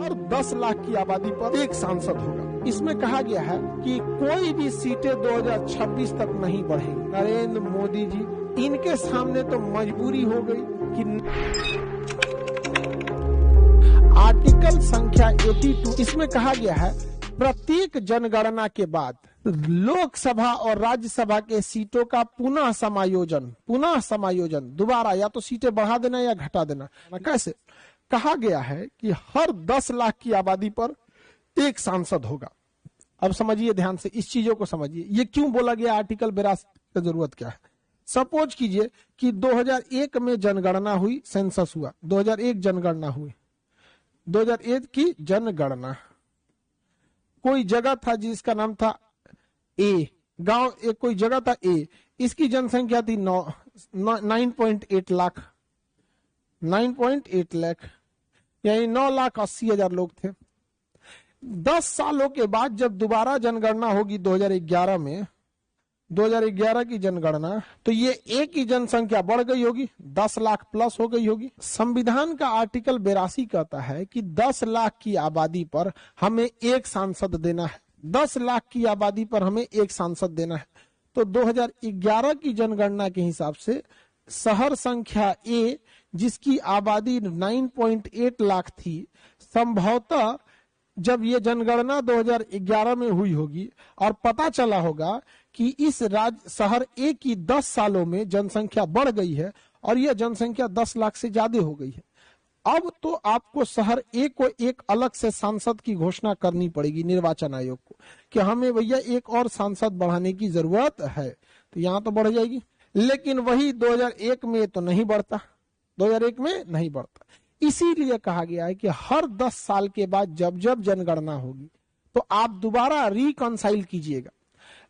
और 10 लाख की आबादी पर एक सांसद होगा। इसमें कहा गया है कि कोई भी सीटें 2026 तक नहीं बढ़ेंगी। नरेंद्र मोदी जी, इनके सामने तो मजबूरी हो गई कि आर्टिकल संख्या 82, इसमें कहा गया है प्रत्येक जनगणना के बाद लोकसभा और राज्यसभा के सीटों का पुनः समायोजन दोबारा, या तो सीटें बढ़ा देना या घटा देना। कैसे? कहा गया है कि हर 10 लाख की आबादी पर एक सांसद होगा। अब समझिए ध्यान से, इस चीजों को समझिए, ये क्यों बोला गया आर्टिकल 82 की जरूरत क्या है। सपोज कीजिए कि 2001 में जनगणना हुई, सेंसस हुआ, 2001 जनगणना हुई, 2001 की जनगणना, कोई जगह था जिसका नाम था ए, गांव, एक कोई जगह था ए, इसकी जनसंख्या थी 9.8 लाख, 9.8 लाख, यानी 9,80,000 लोग थे। 10 सालों के बाद जब दोबारा जनगणना होगी 2011 में, 2011 की जनगणना, तो ये ए की जनसंख्या बढ़ गई होगी, 10 लाख प्लस हो गई होगी। संविधान का आर्टिकल 82 कहता है कि 10 लाख की आबादी पर हमें एक सांसद देना है, 10 लाख की आबादी पर हमें एक सांसद देना है। तो 2011 की जनगणना के हिसाब से शहर संख्या ए, जिसकी आबादी 9.8 लाख थी, संभवतः जब ये जनगणना 2011 में हुई होगी और पता चला होगा कि इस राज्य शहर ए की 10 सालों में जनसंख्या बढ़ गई है और यह जनसंख्या 10 लाख से ज्यादा हो गई है, अब तो आपको शहर ए को एक अलग से सांसद की घोषणा करनी पड़ेगी निर्वाचन आयोग को कि हमें भैया एक और सांसद बढ़ाने की जरूरत है। तो यहां तो बढ़ जाएगी, लेकिन वही 2001 में तो नहीं बढ़ता, 2001 में नहीं बढ़ता। इसीलिए कहा गया है कि हर 10 साल के बाद जब जब जनगणना होगी तो आप दोबारा रिकॉन्साइल कीजिएगा,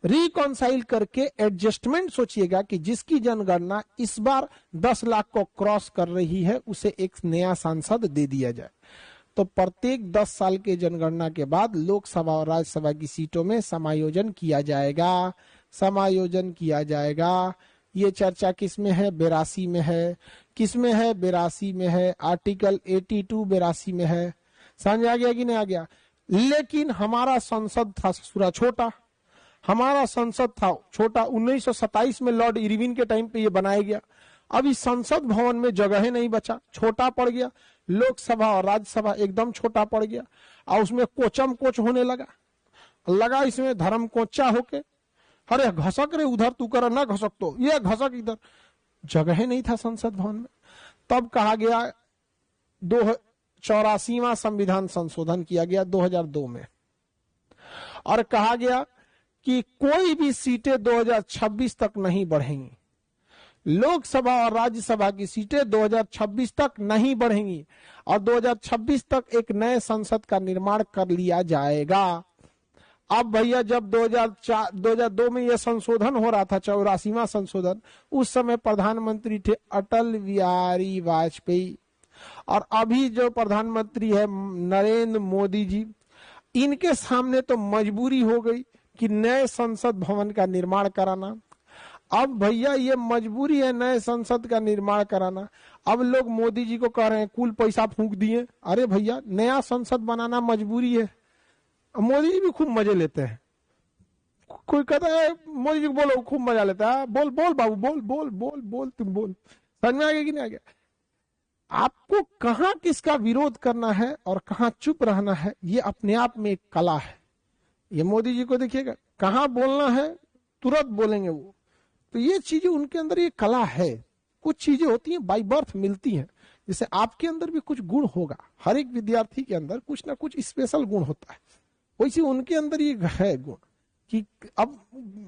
रिकॉन्साइल करके एडजस्टमेंट सोचिएगा कि जिसकी जनगणना इस बार 10 लाख को क्रॉस कर रही है उसे एक नया सांसद दे दिया जाए। तो प्रत्येक 10 साल के जनगणना के बाद लोकसभा और राज्यसभा की सीटों में समायोजन किया जाएगा। ये चर्चा किसमें है? 82 में है। किसमें है? 82 में है। आर्टिकल 82 82 में है। समझ आ गया कि नहीं आ गया? लेकिन हमारा संसद था ससुरा छोटा, हमारा संसद था छोटा। 1927 में लॉर्ड इरविन के टाइम पे ये बनाया गया। अभी संसद भवन में जगह नहीं बचा, छोटा पड़ गया। लोकसभा और राज्यसभा एकदम छोटा पड़ गया और उसमें कोचम कोच होने लगा इसमें धर्म कोचा होके, अरे घसक रे उधर, तू कर ना घसक, तो ये घसक इधर, जगह नहीं था संसद भवन में। तब कहा गया 84वां संविधान संशोधन किया गया 2002 में और कहा गया कि कोई भी सीटें 2026 तक नहीं बढ़ेंगी, लोकसभा और राज्यसभा की सीटें 2026 तक नहीं बढ़ेंगी और 2026 तक एक नए संसद का निर्माण कर लिया जाएगा। अब भैया जब 2002 में यह संशोधन हो रहा था, 84वां संशोधन, उस समय प्रधानमंत्री थे अटल बिहारी वाजपेयी और अभी जो प्रधानमंत्री है नरेंद्र मोदी जी, इनके सामने तो मजबूरी हो गई कि नए संसद भवन का निर्माण कराना। अब भैया ये मजबूरी है नए संसद का निर्माण कराना। अब लोग मोदी जी को कह रहे हैं कुल पैसा फूंक दिए। अरे भैया नया संसद बनाना मजबूरी है। मोदी जी भी खूब मजे लेते हैं। कोई कहता है मोदी जी को बोलो, खूब मजा लेता है, बोल बोल बाबू बोल बोल बोल बोल तुम बोल। समझ में आ गया कि नहीं आ गया? आपको कहां किसका विरोध करना है और कहां चुप रहना है, ये अपने आप में एक कला है। ये मोदी जी को देखिएगा, कहां बोलना है तुरंत बोलेंगे वो। तो ये चीजें उनके अंदर ये कला है। कुछ चीजें होती हैं बाय बर्थ मिलती हैं, जैसे आपके अंदर भी कुछ गुण होगा, हर एक विद्यार्थी के अंदर कुछ ना कुछ स्पेशल गुण होता है, वैसे उनके अंदर ये है गुण कि अब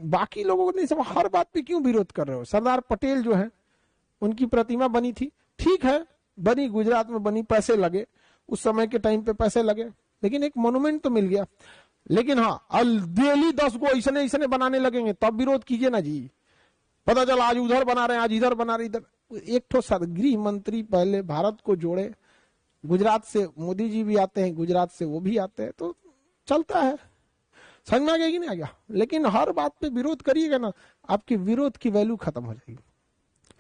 बाकी लोगों को नहीं समझ, हर बात पे क्यों विरोध कर रहे हो। सरदार पटेल जो है उनकी प्रतिमा बनी थी, ठीक है बनी, गुजरात में बनी, पैसे लगे, उस समय के टाइम पे पैसे लगे, लेकिन एक मोन्यूमेंट तो मिल गया। लेकिन हाँ डेली 10 को ऐसे बनाने लगेंगे तब विरोध कीजिए ना जी। पता चला आज उधर बना रहे हैं, आज इधर बना रहे, इधर। एक तो गृह मंत्री पहले भारत को जोड़े, गुजरात से मोदी जी भी आते हैं, गुजरात से वो भी आते हैं, तो चलता है। समझ में आ गया कि नहीं आ गया? लेकिन हर बात पे विरोध करिएगा ना, आपके विरोध की वैल्यू खत्म हो जाएगी।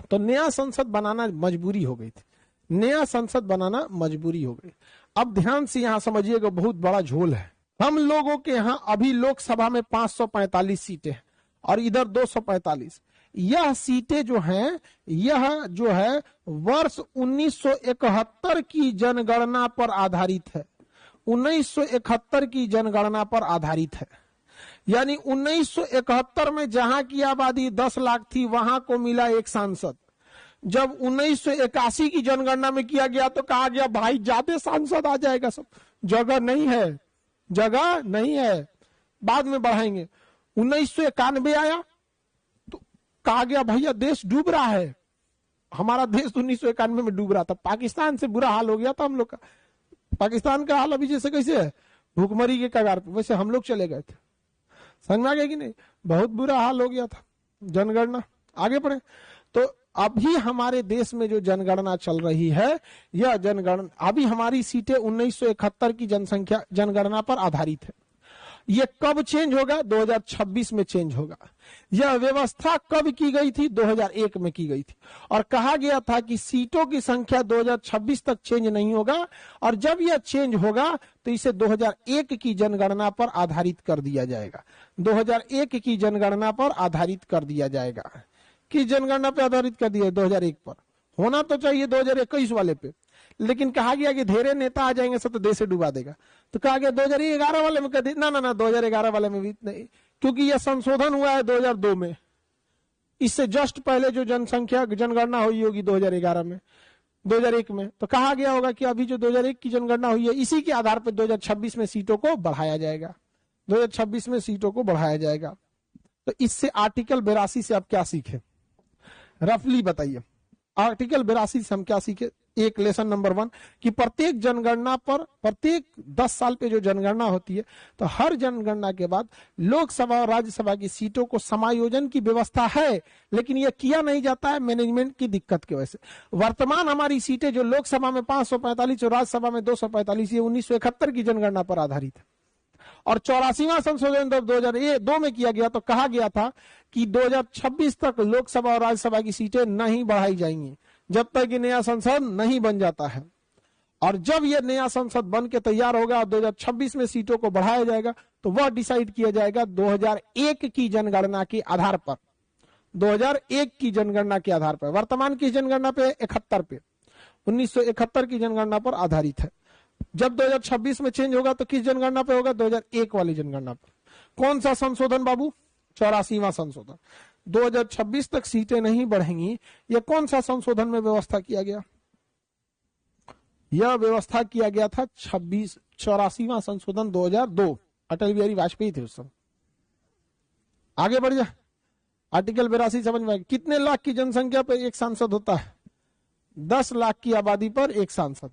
तो नया संसद बनाना मजबूरी हो गई थी, नया संसद बनाना मजबूरी हो गई। अब ध्यान से यहां समझिएगा, बहुत बड़ा झोल है। हम लोगों के यहां अभी लोकसभा में 545 सीटें हैं और इधर 245। यह सीटें जो हैं, यह जो है वर्ष 1971 की जनगणना पर आधारित है। 1971 की जनगणना पर आधारित है। यानी 1971 में जहां की आबादी 10 लाख थी, वहां को मिला एक सांसद। जब 1981 की जनगणना में किया गया तो कहा गया भाई ज्यादा सांसद आ जाएगा, सब जगह नहीं है, जगह नहीं है, बाद में बढ़ाएंगे। 1991 आया तो कहा गया भैया देश डूब रहा है। हमारा देश 1991 में डूब रहा था, पाकिस्तान से बुरा हाल हो गया था हम लोग का। पाकिस्तान का हाल अभी जैसे कैसे है, भूखमरी के कगार पे, वैसे हम लोग चले गए थे। समझ में आ गया कि नहीं? बहुत बुरा हाल हो गया था। जनगणना आगे बढ़े तो अभी हमारे देश में जो जनगणना चल रही है, यह जनगणना अभी हमारी सीटें 1971 की जनसंख्या जनगणना पर आधारित है। यह कब चेंज होगा? 2026 में चेंज होगा। यह व्यवस्था कब की गई थी? 2001 में की गई थी। और कहा गया था कि सीटों की संख्या 2026 तक चेंज नहीं होगा, और जब यह चेंज होगा तो इसे 2001 की जनगणना पर आधारित कर दिया जाएगा। 2001 की जनगणना पर आधारित कर दिया जाएगा। किस जनगणना पे आधारित कर दिया? 2001 पर। होना तो चाहिए 2021 वाले पे, लेकिन कहा गया कि ढेरे नेता आ जाएंगे सब तो देश से डुबा देगा, तो कहा गया 2011 वाले में कर दी। ना 2011 वाले में भी नहीं, क्योंकि यह संशोधन हुआ है 2002 में। इससे जस्ट पहले जो जनसंख्या जनगणना हुई होगी 2011 में, 2001 में, तो कहा गया होगा कि अभी जो 2001 की जनगणना हुई है इसी के आधार पर 2026 में सीटों को बढ़ाया जाएगा। 2026 में सीटों को बढ़ाया जाएगा। तो इससे आर्टिकल 82 से आप क्या सीखे, रफली बताइए। आर्टिकल 82 से हम क्या सीखे? एक लेसन नंबर 1 कि प्रत्येक जनगणना पर, प्रत्येक 10 साल पे जो जनगणना होती है, तो हर जनगणना के बाद लोकसभा और राज्यसभा की सीटों को समायोजन की व्यवस्था है, लेकिन यह किया नहीं जाता है मैनेजमेंट की दिक्कत की वजह से। वर्तमान हमारी सीटें जो लोकसभा में 545 और राज्यसभा में 245, ये 1971 की जनगणना पर आधारित है। और 84वां संशोधन जब 2002 में किया गया तो कहा गया था कि 2026 तक लोकसभा और राज्यसभा की सीटें नहीं बढ़ाई जाएंगी जब तक कि नया संसद नहीं बन जाता है। और जब यह नया संसद बन के तैयार होगा और 2026 में सीटों को बढ़ाया जाएगा तो वह डिसाइड किया जाएगा 2001 की जनगणना के आधार पर। 2001 की जनगणना के आधार पर। वर्तमान की जनगणना पे 71 पे, 1971 की जनगणना पर आधारित है। जब 2026 में चेंज होगा तो किस जनगणना पे होगा? 2001 वाली जनगणना पर। कौन सा संशोधन बाबू? 84वां संशोधन। 2026 तक सीटें नहीं बढ़ेंगी। यह कौन सा संशोधन में व्यवस्था किया गया? यह व्यवस्था किया गया था 84वां संशोधन 2002। अटल बिहारी वाजपेयी थे उस समय। आगे बढ़ जा। आर्टिकल 82 समझ में? कितने लाख की जनसंख्या पर एक सांसद होता है? 10 लाख की आबादी पर एक सांसद।